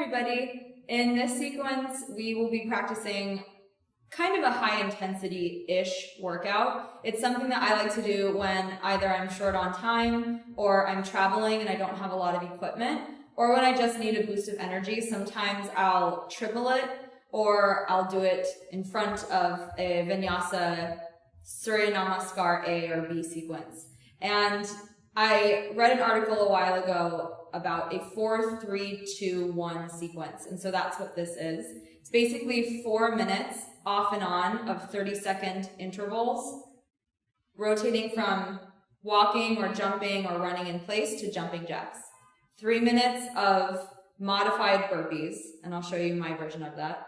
everybody. In this sequence, we will be practicing kind of a high intensity-ish workout. It's something that I like to do when either I'm short on time or I'm traveling and I don't have a lot of equipment, or when I just need a boost of energy. Sometimes I'll triple it, or I'll do it in front of a vinyasa Surya Namaskar A or B sequence. And I read an article a while ago about a 4-3-2-1 sequence. And so that's what this is. It's basically 4 minutes off and on of 30-second intervals, rotating from walking or jumping or running in place to jumping jacks. 3 minutes of modified burpees, and I'll show you my version of that.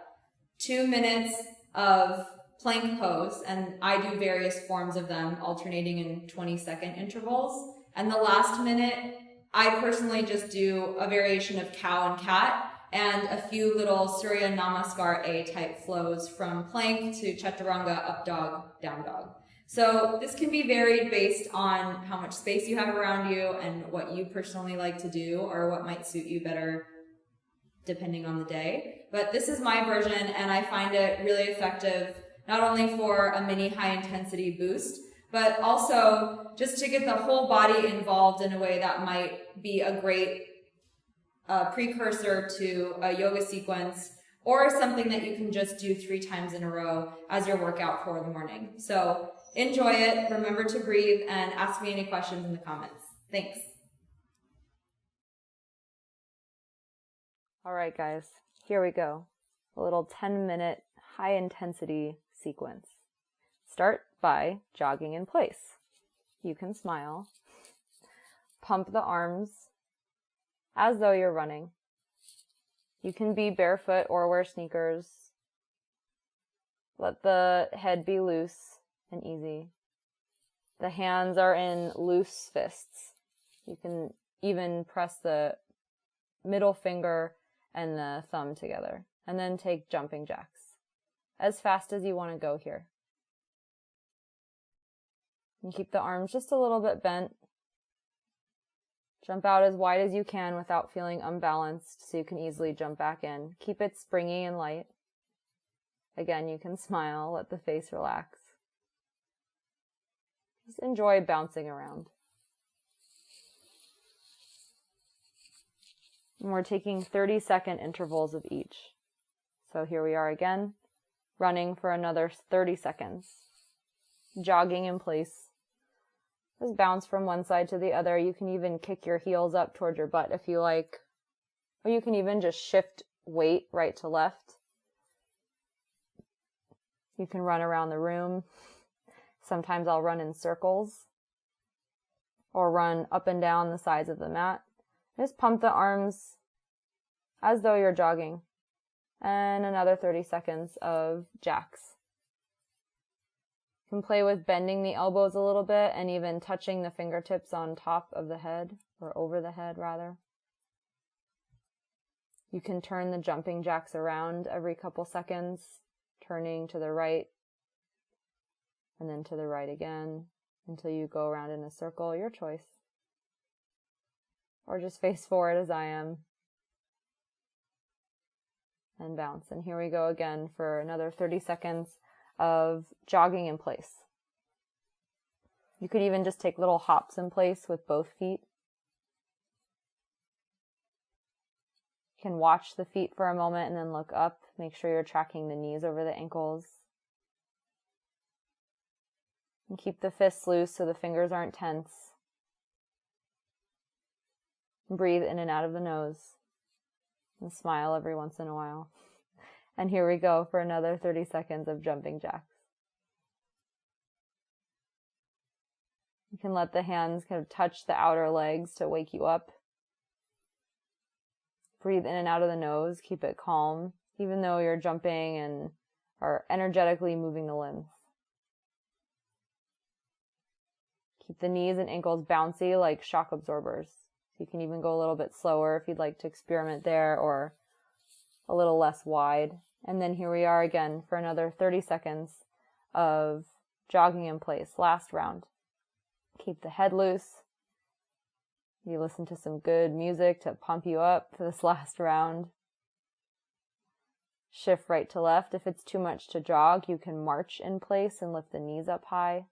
2 minutes of plank pose, and I do various forms of them, alternating in 20-second intervals. And the last minute, I personally just do a variation of cow and cat and a few little Surya Namaskar A type flows from plank to chaturanga, up dog, down dog. So this can be varied based on how much space you have around you and what you personally like to do or what might suit you better depending on the day. But this is my version, and I find it really effective not only for a mini high intensity boost, but also just to get the whole body involved in a way that might be a great precursor to a yoga sequence, or something that you can just do 3 times in a row as your workout for the morning. So enjoy it, remember to breathe, and ask me any questions in the comments. Thanks. All right, guys, here we go. A little 10-minute high-intensity sequence. Start by jogging in place. You can smile. Pump the arms as though you're running. You can be barefoot or wear sneakers. Let the head be loose and easy. The hands are in loose fists. You can even press the middle finger and the thumb together. And then take jumping jacks. As fast as you want to go here. And keep the arms just a little bit bent. Jump out as wide as you can without feeling unbalanced so you can easily jump back in. Keep it springy and light. Again, you can smile, let the face relax. Just enjoy bouncing around. And we're taking 30-second intervals of each. So here we are again, running for another 30 seconds. Jogging in place. Just bounce from one side to the other. You can even kick your heels up towards your butt if you like. Or you can even just shift weight right to left. You can run around the room. Sometimes I'll run in circles. Or run up and down the sides of the mat. Just pump the arms as though you're jogging. And another 30 seconds of jacks. You can play with bending the elbows a little bit and even touching the fingertips on top of the head, or over the head rather. You can turn the jumping jacks around every couple seconds, turning to the right and then to the right again until you go around in a circle, your choice. Or just face forward as I am. And bounce. And here we go again for another 30 seconds of jogging in place. You could even just take little hops in place with both feet. You can watch the feet for a moment and then look up. Make sure you're tracking the knees over the ankles. And keep the fists loose so the fingers aren't tense. Breathe in and out of the nose. And smile every once in a while. And here we go for another 30 seconds of jumping jacks. You can let the hands kind of touch the outer legs to wake you up. Breathe in and out of the nose. Keep it calm, even though you're jumping and are energetically moving the limbs. Keep the knees and ankles bouncy like shock absorbers. You can even go a little bit slower if you'd like to experiment there, or a little less wide. And then here we are again for another 30 seconds of jogging in place. Last round. Keep the head loose. You listen to some good music to pump you up for this last round. Shift right to left. If it's too much to jog, you can march in place and lift the knees up high.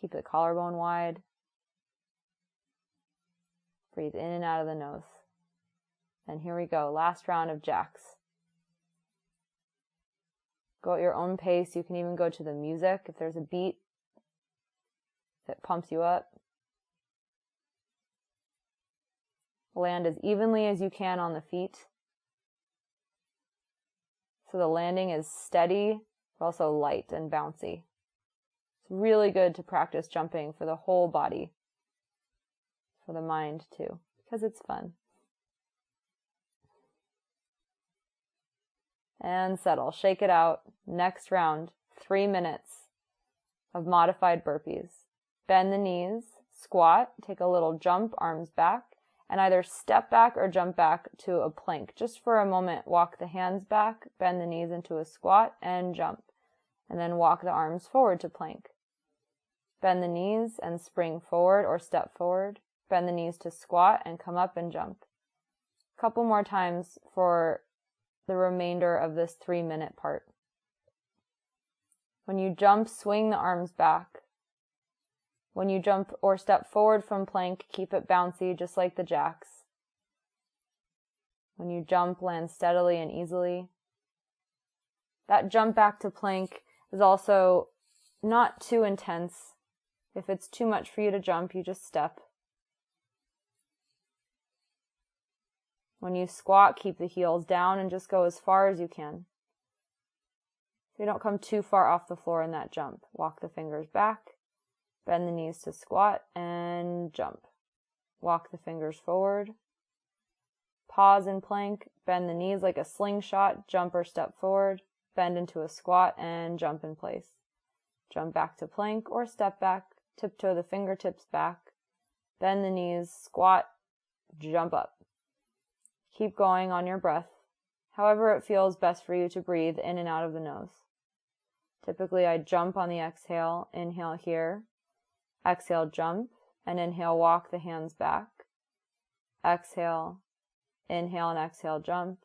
Keep the collarbone wide. Breathe in and out of the nose. And here we go. Last round of jacks. Go at your own pace. You can even go to the music if there's a beat that pumps you up. Land as evenly as you can on the feet. So the landing is steady, but also light and bouncy. It's really good to practice jumping for the whole body. For the mind too, because it's fun. And settle. Shake it out. Next round, 3 minutes of modified burpees. Bend the knees, squat, take a little jump, arms back, and either step back or jump back to a plank. Just for a moment, walk the hands back, bend the knees into a squat, and jump. And then walk the arms forward to plank. Bend the knees and spring forward or step forward. Bend the knees to squat and come up and jump. A couple more times for the remainder of this 3-minute part. When you jump, swing the arms back. When you jump or step forward from plank, keep it bouncy, just like the jacks. When you jump, land steadily and easily. That jump back to plank is also not too intense. If it's too much for you to jump, you just step. When you squat, keep the heels down and just go as far as you can. So you don't come too far off the floor in that jump. Walk the fingers back. Bend the knees to squat and jump. Walk the fingers forward. Pause in plank. Bend the knees like a slingshot. Jump or step forward. Bend into a squat and jump in place. Jump back to plank or step back. Tiptoe the fingertips back. Bend the knees, squat, jump up. Keep going on your breath. However it feels best for you to breathe in and out of the nose. Typically I jump on the exhale. Inhale here. Exhale, jump, and inhale, walk the hands back. Exhale, inhale and exhale, jump.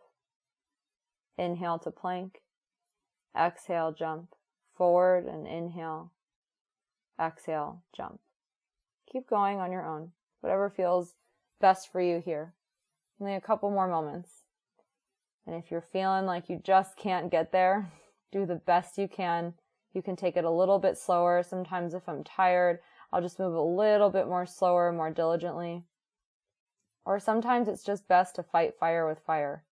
Inhale to plank. Exhale, jump. Forward and inhale. Exhale, jump. Keep going on your own. Whatever feels best for you here. Only a couple more moments. And if you're feeling like you just can't get there, do the best you can. You can take it a little bit slower. Sometimes if I'm tired, I'll just move a little bit more slower, more diligently. Or sometimes it's just best to fight fire with fire.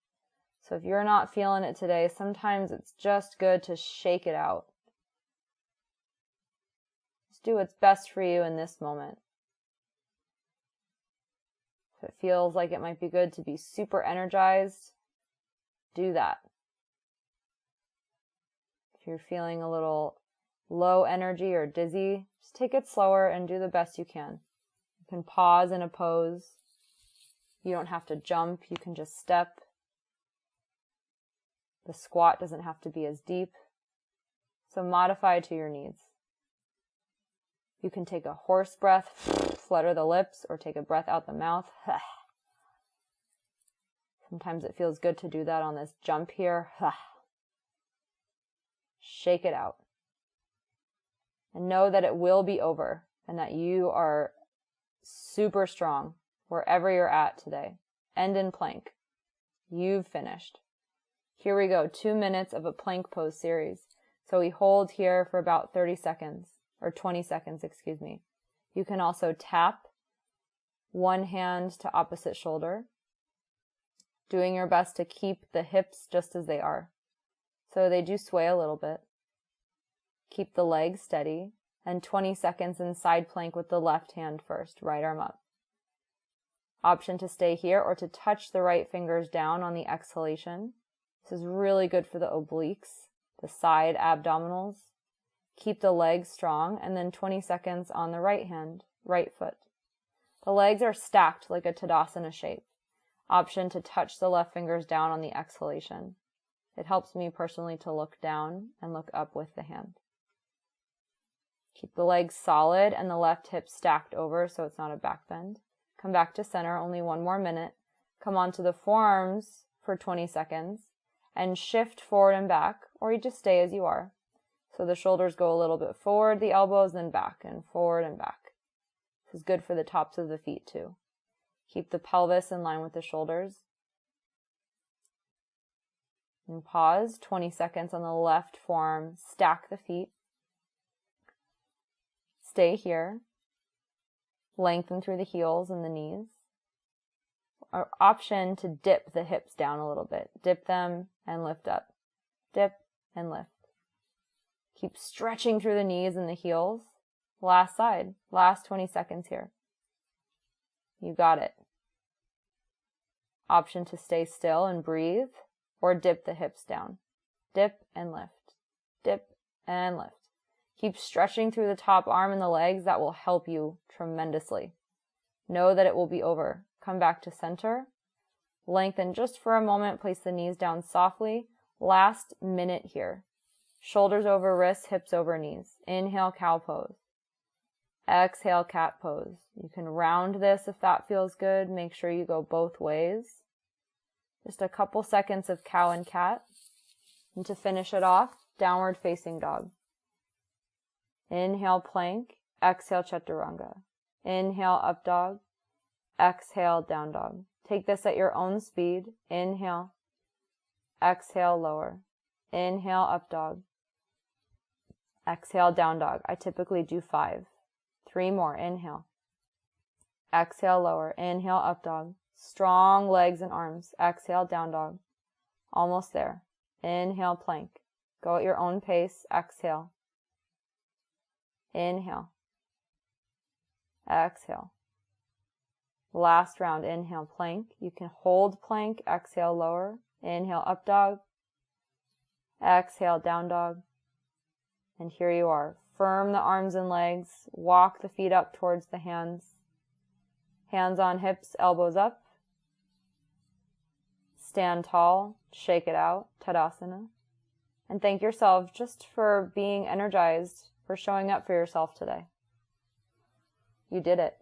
So if you're not feeling it today, sometimes it's just good to shake it out. Just do what's best for you in this moment. If it feels like it might be good to be super energized, do that. If you're feeling a little low energy or dizzy, just take it slower and do the best you can. You can pause in a pose. You don't have to jump, you can just step. The squat doesn't have to be as deep. So modify to your needs. You can take a horse breath, flutter the lips, or take a breath out the mouth. Sometimes it feels good to do that on this jump here. Shake it out. And know that it will be over and that you are super strong wherever you're at today. End in plank. You've finished. Here we go. 2 minutes of a plank pose series. So we hold here for about 30 seconds or 20 seconds, excuse me. You can also tap one hand to opposite shoulder, doing your best to keep the hips just as they are. So they do sway a little bit. Keep the legs steady, and 20 seconds in side plank with the left hand first, right arm up. Option to stay here or to touch the right fingers down on the exhalation. This is really good for the obliques, the side abdominals. Keep the legs strong, and then 20 seconds on the right hand, right foot. The legs are stacked like a Tadasana shape. Option to touch the left fingers down on the exhalation. It helps me personally to look down and look up with the hand. Keep the legs solid and the left hip stacked over so it's not a back bend. Come back to center, only 1 more minute. Come onto the forearms for 20 seconds and shift forward and back, or you just stay as you are. So the shoulders go a little bit forward, the elbows, then back and forward and back. This is good for the tops of the feet too. Keep the pelvis in line with the shoulders. And pause, 20 seconds on the left forearm. Stack the feet. Stay here. Lengthen through the heels and the knees. Our option to dip the hips down a little bit. Dip them and lift up. Dip and lift. Keep stretching through the knees and the heels. Last side. Last 20 seconds here. You got it. Option to stay still and breathe, or dip the hips down. Dip and lift. Dip and lift. Keep stretching through the top arm and the legs. That will help you tremendously. Know that it will be over. Come back to center. Lengthen just for a moment. Place the knees down softly. Last minute here. Shoulders over wrists, hips over knees. Inhale, cow pose. Exhale, cat pose. You can round this if that feels good. Make sure you go both ways. Just a couple seconds of cow and cat. And to finish it off, downward facing dog. Inhale, plank. Exhale, chaturanga. Inhale, up dog. Exhale, down dog. Take this at your own speed. Inhale. Exhale, lower. Inhale, up dog. Exhale, down dog. I typically do 5. 3 more. Inhale. Exhale, lower. Inhale, up dog. Strong legs and arms. Exhale, down dog. Almost there. Inhale, plank. Go at your own pace. Exhale. Inhale. Exhale. Last round. Inhale, plank. You can hold plank. Exhale, lower. Inhale, up dog. Exhale, down dog. And here you are. Firm the arms and legs. Walk the feet up towards the hands. Hands on hips, elbows up. Stand tall. Shake it out. Tadasana. And thank yourself just for being energized, for showing up for yourself today. You did it.